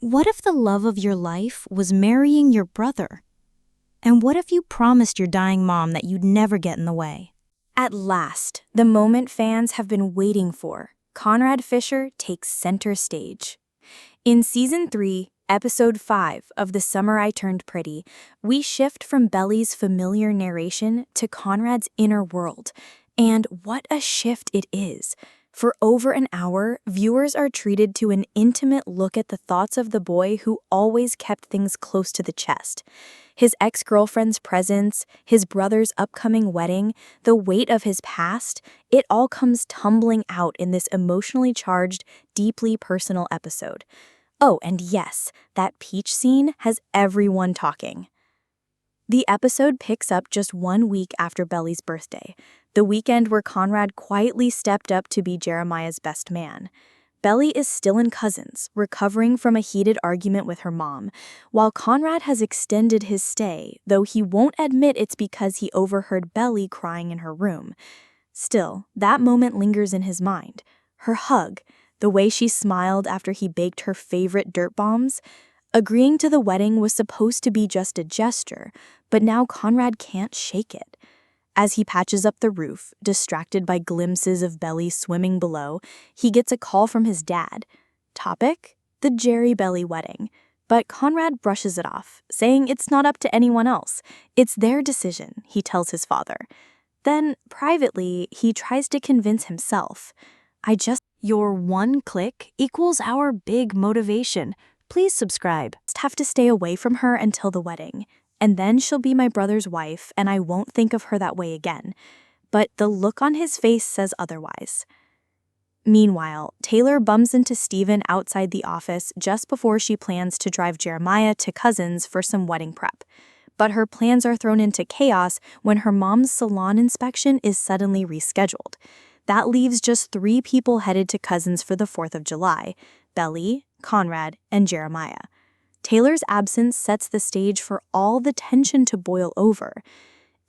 What if the love of your life was marrying your brother? And what if you promised your dying mom that you'd never get in the way? At last, the moment fans have been waiting for, Conrad Fisher takes center stage. In Season 3, Episode 5 of The Summer I Turned Pretty, we shift from Belly's familiar narration to Conrad's inner world. And what a shift it is! For over an hour, viewers are treated to an intimate look at the thoughts of the boy who always kept things close to the chest. His ex-girlfriend's presence, his brother's upcoming wedding, the weight of his past, it all comes tumbling out in this emotionally charged, deeply personal episode. Oh, and yes, that peach scene has everyone talking. The episode picks up just 1 week after Belly's birthday, the weekend where Conrad quietly stepped up to be Jeremiah's best man. Belly is still in Cousins, recovering from a heated argument with her mom, while Conrad has extended his stay, though he won't admit it's because he overheard Belly crying in her room. Still, that moment lingers in his mind. Her hug, the way she smiled after he baked her favorite dirt bombs. Agreeing to the wedding was supposed to be just a gesture, but now Conrad can't shake it. As he patches up the roof, distracted by glimpses of Belly swimming below, he gets a call from his dad. Topic? The Jerry Belly wedding. But Conrad brushes it off, saying it's not up to anyone else. It's their decision, he tells his father. Then, privately, he tries to convince himself. Your one click equals our big motivation. Please subscribe. Just have to stay away from her until the wedding. And then she'll be my brother's wife, and I won't think of her that way again. But the look on his face says otherwise. Meanwhile, Taylor bumps into Steven outside the office just before she plans to drive Jeremiah to Cousins for some wedding prep. But her plans are thrown into chaos when her mom's salon inspection is suddenly rescheduled. That leaves just 3 people headed to Cousins for the 4th of July: Belly, Conrad, and Jeremiah. Taylor's absence sets the stage for all the tension to boil over.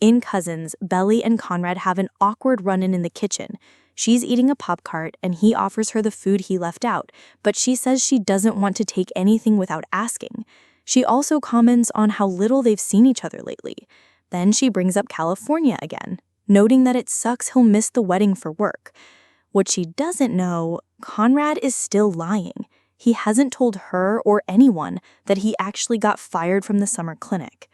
In Cousins, Belly and Conrad have an awkward run-in in the kitchen. She's eating a Pop-Tart and he offers her the food he left out, but she says she doesn't want to take anything without asking. She also comments on how little they've seen each other lately. Then she brings up California again, noting that it sucks he'll miss the wedding for work. What she doesn't know, Conrad is still lying. He hasn't told her or anyone that he actually got fired from the summer clinic.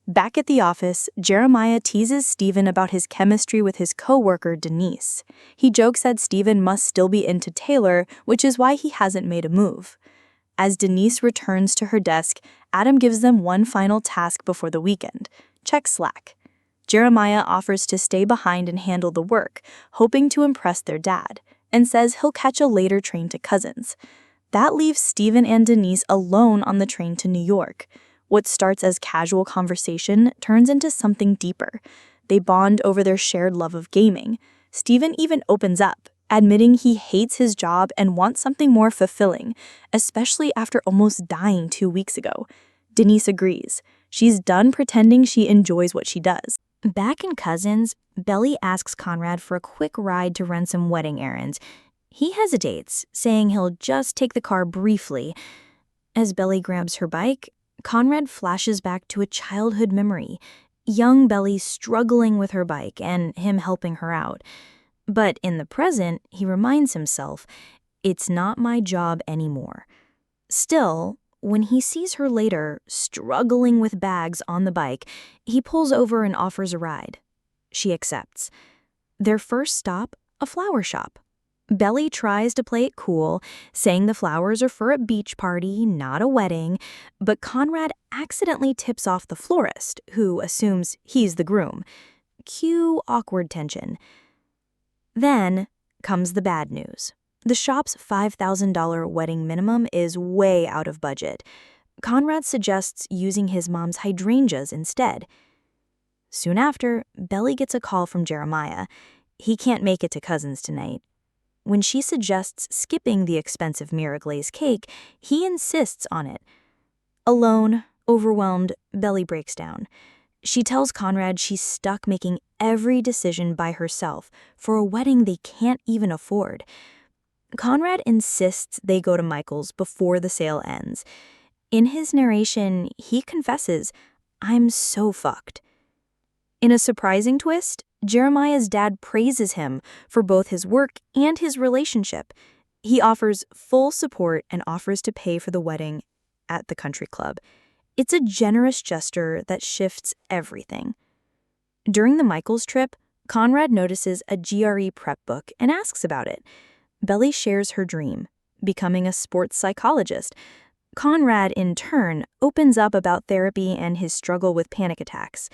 Back at the office, Jeremiah teases Steven about his chemistry with his coworker, Denise. He jokes that Steven must still be into Taylor, which is why he hasn't made a move. As Denise returns to her desk, Adam gives them one final task before the weekend: check Slack. Jeremiah offers to stay behind and handle the work, hoping to impress their dad, and says he'll catch a later train to Cousins. That leaves Steven and Denise alone on the train to New York. What starts as casual conversation turns into something deeper. They bond over their shared love of gaming. Steven even opens up, admitting he hates his job and wants something more fulfilling, especially after almost dying 2 weeks ago. Denise agrees. She's done pretending she enjoys what she does. Back in Cousins, Belly asks Conrad for a quick ride to run some wedding errands. He hesitates, saying he'll just take the car briefly. As Belly grabs her bike, Conrad flashes back to a childhood memory, young Belly struggling with her bike and him helping her out. But in the present, he reminds himself, it's not my job anymore. Still, when he sees her later, struggling with bags on the bike, he pulls over and offers a ride. She accepts. Their first stop, a flower shop. Belly tries to play it cool, saying the flowers are for a beach party, not a wedding, but Conrad accidentally tips off the florist, who assumes he's the groom. Cue awkward tension. Then comes the bad news. The shop's $5,000 wedding minimum is way out of budget. Conrad suggests using his mom's hydrangeas instead. Soon after, Belly gets a call from Jeremiah. He can't make it to Cousins tonight. When she suggests skipping the expensive mirror glaze cake, he insists on it. Alone, overwhelmed, Belly breaks down. She tells Conrad she's stuck making every decision by herself for a wedding they can't even afford. Conrad insists they go to Michael's before the sale ends. In his narration, he confesses, "I'm so fucked." In a surprising twist, Jeremiah's dad praises him for both his work and his relationship. He offers full support and offers to pay for the wedding at the country club. It's a generous gesture that shifts everything. During the Michaels trip, Conrad notices a GRE prep book and asks about it. Belly shares her dream, becoming a sports psychologist. Conrad, in turn, opens up about therapy and his struggle with panic attacks.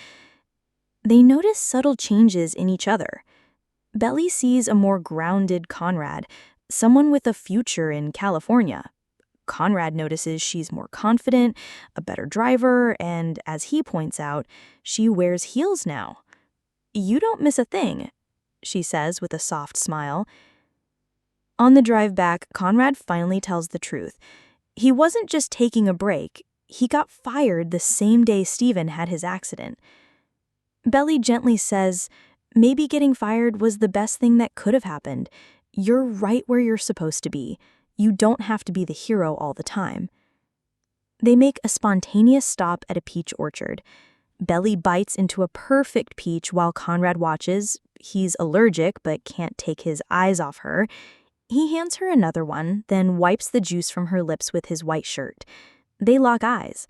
They notice subtle changes in each other. Belly sees a more grounded Conrad, someone with a future in California. Conrad notices she's more confident, a better driver, and as he points out, she wears heels now. "You don't miss a thing," she says with a soft smile. On the drive back, Conrad finally tells the truth. He wasn't just taking a break, he got fired the same day Stephen had his accident. Belly gently says, "Maybe getting fired was the best thing that could have happened. You're right where you're supposed to be. You don't have to be the hero all the time." They make a spontaneous stop at a peach orchard. Belly bites into a perfect peach while Conrad watches. He's allergic but can't take his eyes off her. He hands her another one, then wipes the juice from her lips with his white shirt. They lock eyes.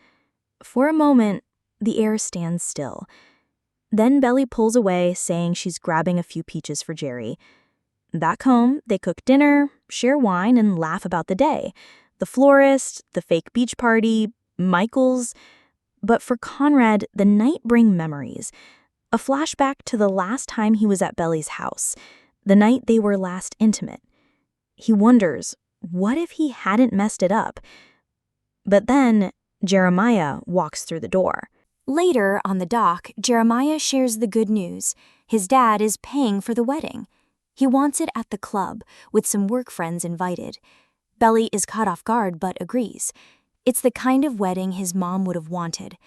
For a moment, the air stands still. Then Belly pulls away, saying she's grabbing a few peaches for Jerry. Back home, they cook dinner, share wine, and laugh about the day. The florist, the fake beach party, Michael's. But for Conrad, the night brings memories. A flashback to the last time he was at Belly's house, the night they were last intimate. He wonders, what if he hadn't messed it up? But then, Jeremiah walks through the door. Later, on the dock, Jeremiah shares the good news. His dad is paying for the wedding. He wants it at the club, with some work friends invited. Belly is caught off guard but agrees. It's the kind of wedding his mom would have wanted.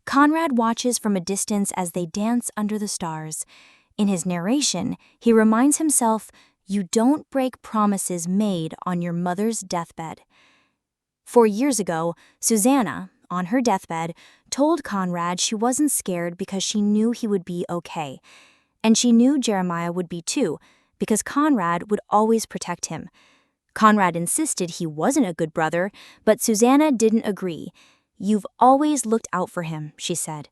Conrad watches from a distance as they dance under the stars. In his narration, he reminds himself, "You don't break promises made on your mother's deathbed." 4 years ago, Susanna, on her deathbed, told Conrad she wasn't scared because she knew he would be okay. And she knew Jeremiah would be too, because Conrad would always protect him. Conrad insisted he wasn't a good brother, but Susanna didn't agree. "You've always looked out for him," she said.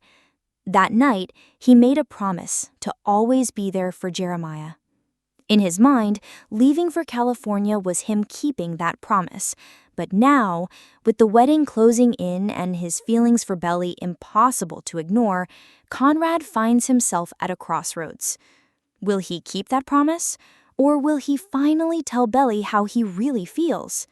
That night, he made a promise to always be there for Jeremiah. In his mind, leaving for California was him keeping that promise. But now, with the wedding closing in and his feelings for Belly impossible to ignore, Conrad finds himself at a crossroads. Will he keep that promise? Or will he finally tell Belly how he really feels?